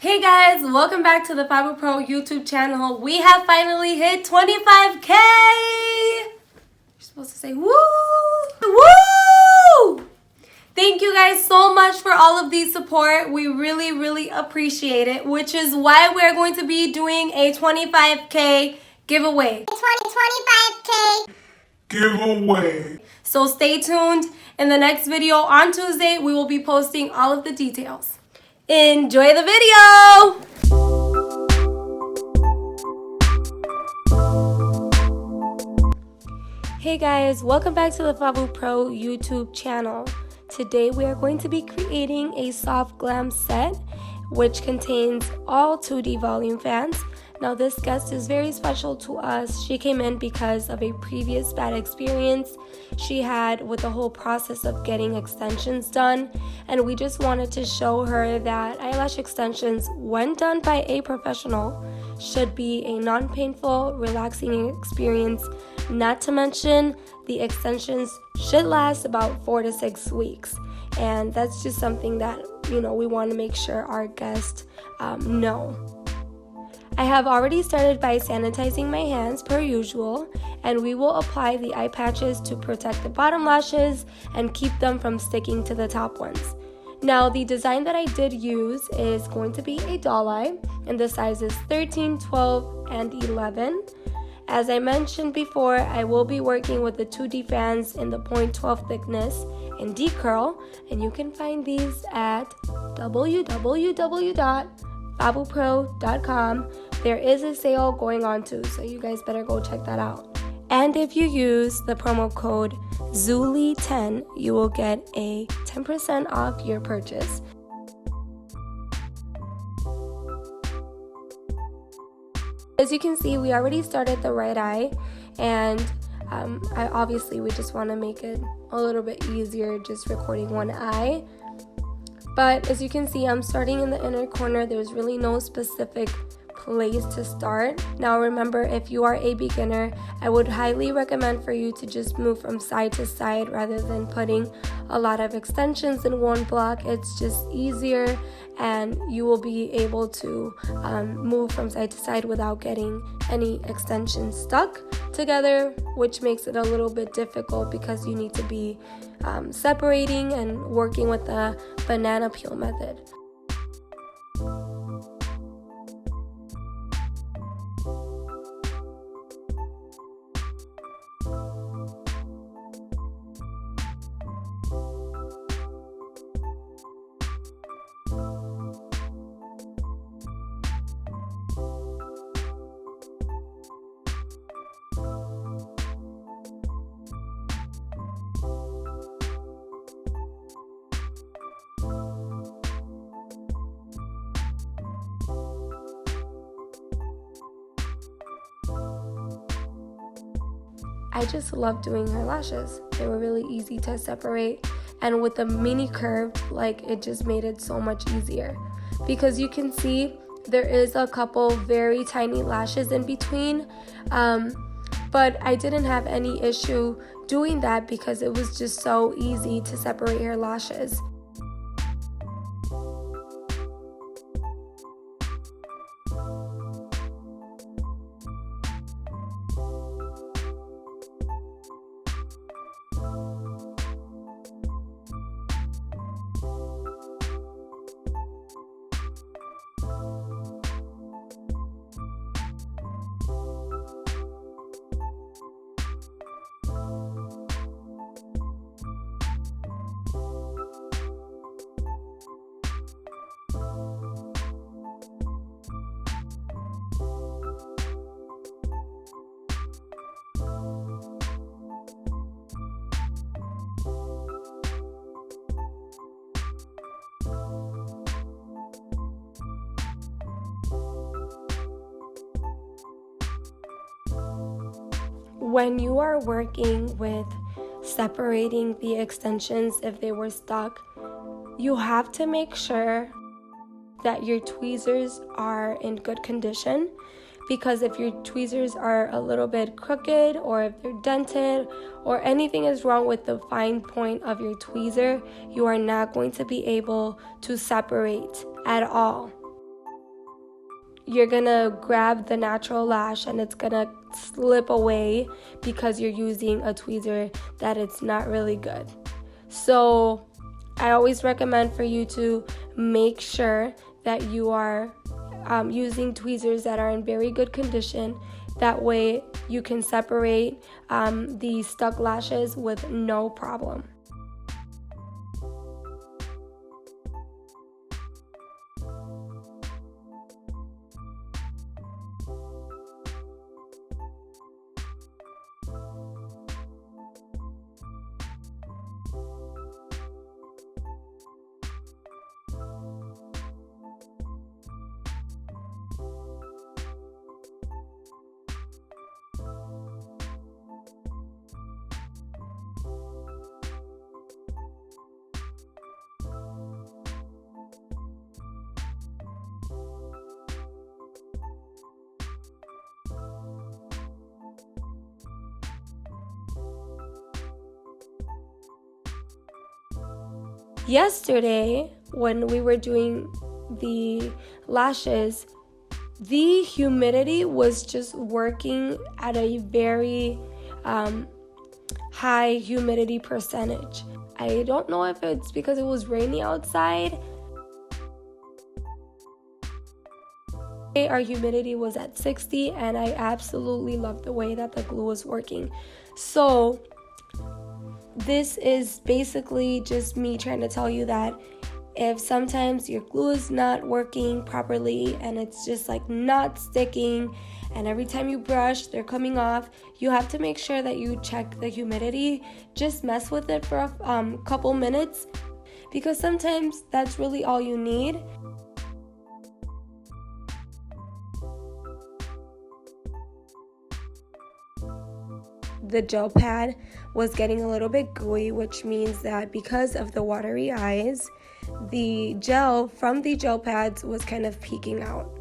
Hey guys, welcome back to the FabuPRO YouTube channel. We have finally hit 25K! You're supposed to say woo! Woo! Thank you guys so much for all of the support. We really appreciate it, which is why we're going to be doing a 25K giveaway. 25K giveaway. So stay tuned. In the next video on Tuesday, we will be posting all of the details. Enjoy the video! Hey guys, welcome back to the FabuPRO YouTube channel. Today we are going to be creating a soft glam set which contains all 2D volume fans. Now this guest is very special to us. She came in because of a previous bad experience she had with the whole process of getting extensions done, and we just wanted to show her that eyelash extensions, when done by a professional, should be a non-painful, relaxing experience. Not to mention, the extensions should last about 4 to 6 weeks, and that's just something that we want to make sure our guests know. I have already started by sanitizing my hands per usual, and we will apply the eye patches to protect the bottom lashes and keep them from sticking to the top ones. Now the design that I did use is going to be a doll eye, and the sizes 13, 12, and 11. As I mentioned before, I will be working with the 2D fans in the 0.12 thickness in D-curl, and you can find these at www.FabuPRO.com. There is a sale going on too, so you guys better go check that out. And if you use the promo code ZULI10, you will get a 10% off your purchase. As you can see, we already started the right eye, and obviously we just want to make it a little bit easier just recording one eye. But as you can see, I'm starting in the inner corner. There's really no specific place to start. Now remember, if you are a beginner, I would highly recommend for you to just move from side to side rather than putting a lot of extensions in one block. It's just easier, and you will be able to move from side to side without getting any extensions stuck together, which makes it a little bit difficult because you need to be separating and working with the banana peel method. I just love doing her lashes. They were really easy to separate, and with the mini curve, it just made it so much easier, because you can see there is a couple very tiny lashes in between, but I didn't have any issue doing that because it was just so easy to separate her lashes. When you are working with separating the extensions, if they were stuck, you have to make sure that your tweezers are in good condition, because if your tweezers are a little bit crooked, or if they're dented, or anything is wrong with the fine point of your tweezer, you are not going to be able to separate at all. you're gonna grab the natural lash and it's gonna slip away because you're using a tweezer that it's not really good. So I always recommend for you to make sure that you are using tweezers that are in very good condition. That way you can separate the stuck lashes with no problem. Yesterday, when we were doing the lashes, the humidity was just working at a very high humidity percentage. I don't know if it's because it was rainy outside. Our humidity was at 60, and I absolutely loved the way that the glue was working. So this is basically just me trying to tell you that if sometimes your glue is not working properly and it's just like not sticking, and every time you brush they're coming off, you have to make sure that you check the humidity. Just mess with it for a couple minutes, because sometimes that's really all you need. The gel pad was getting a little bit gooey, which means that because of the watery eyes, the gel from the gel pads was kind of peeking out.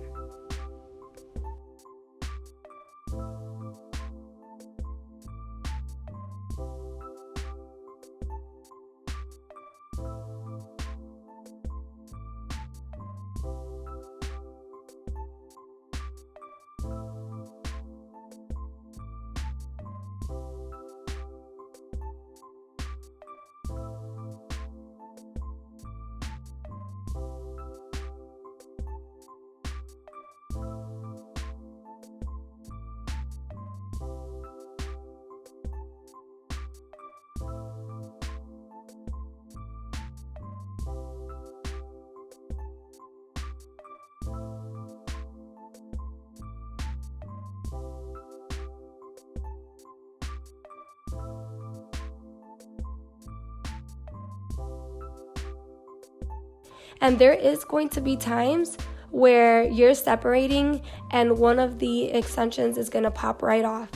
And there is going to be times where you're separating and one of the extensions is going to pop right off.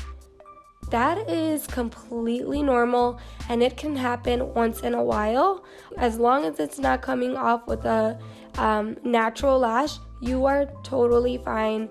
That is completely normal, and it can happen once in a while. As long as it's not coming off with a natural lash, you are totally fine.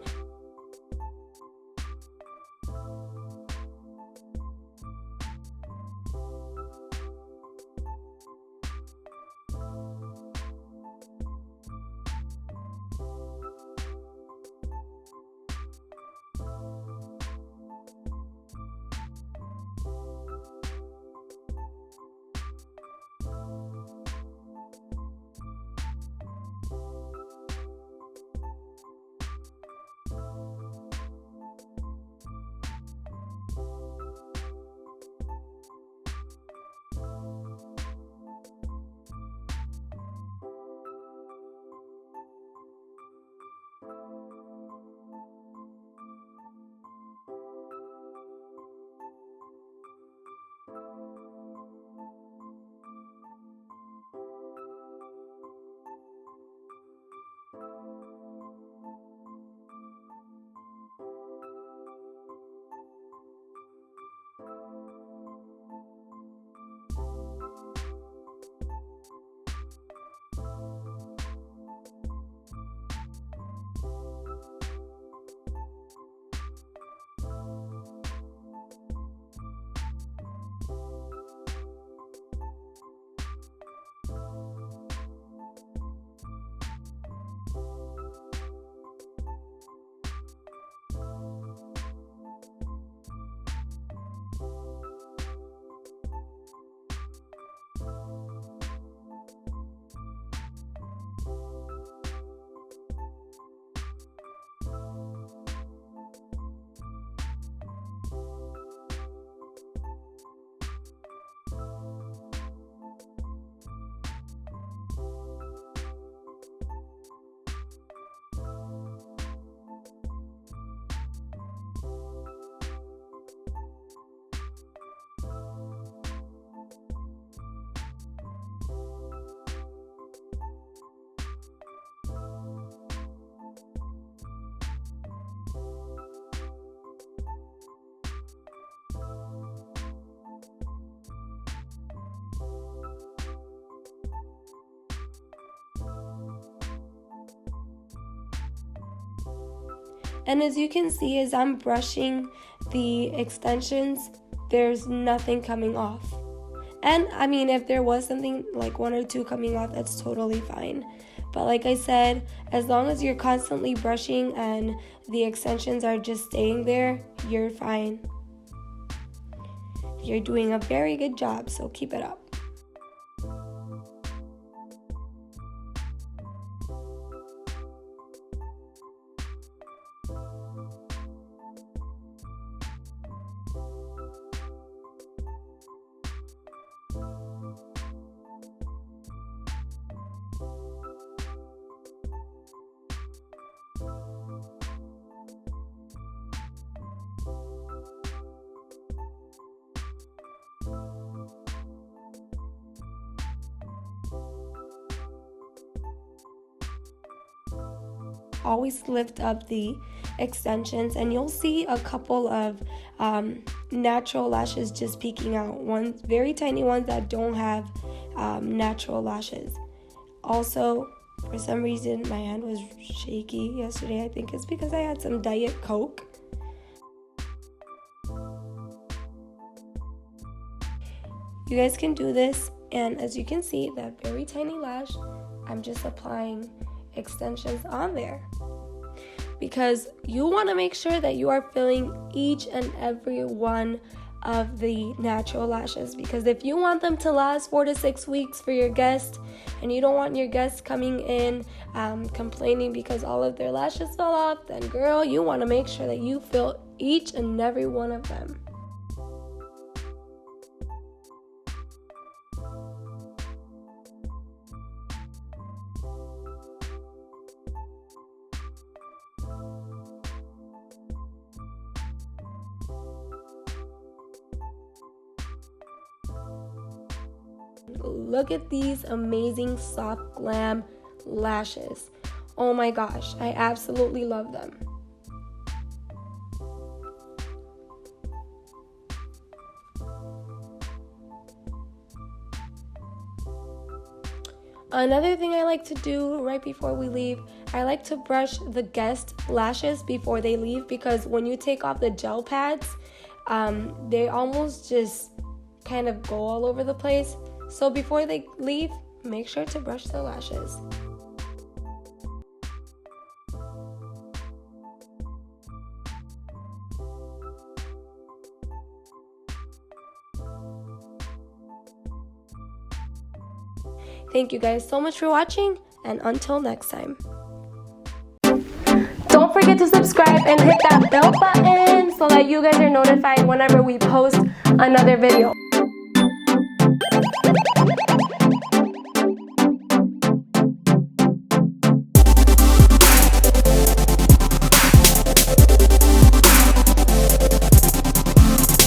And as you can see, as I'm brushing the extensions, there's nothing coming off. And I mean, if there was something like 1 or 2 coming off, that's totally fine. But like I said, as long as you're constantly brushing and the extensions are just staying there, you're fine. You're doing a very good job, so keep it up. Always lift up the extensions and you'll see a couple of natural lashes just peeking out. Ones, very tiny ones that don't have natural lashes. Also, for some reason my hand was shaky yesterday. I think it's because I had some Diet Coke. You guys can do this, and as you can see, that very tiny lash, I'm just applying extensions on there, because you want to make sure that you are filling each and every one of the natural lashes, because if you want them to last 4 to 6 weeks for your guest, and you don't want your guests coming in complaining because all of their lashes fell off, then girl, you want to make sure that you fill each and every one of them. Look at these amazing soft glam lashes. Oh my gosh, I absolutely love them. Another thing I like to do right before we leave, I like to brush the guest lashes before they leave, because when you take off the gel pads, they almost just kind of go all over the place. So before they leave, make sure to brush the lashes. Thank you guys so much for watching, and until next time. Don't forget to subscribe and hit that bell button so that you guys are notified whenever we post another video.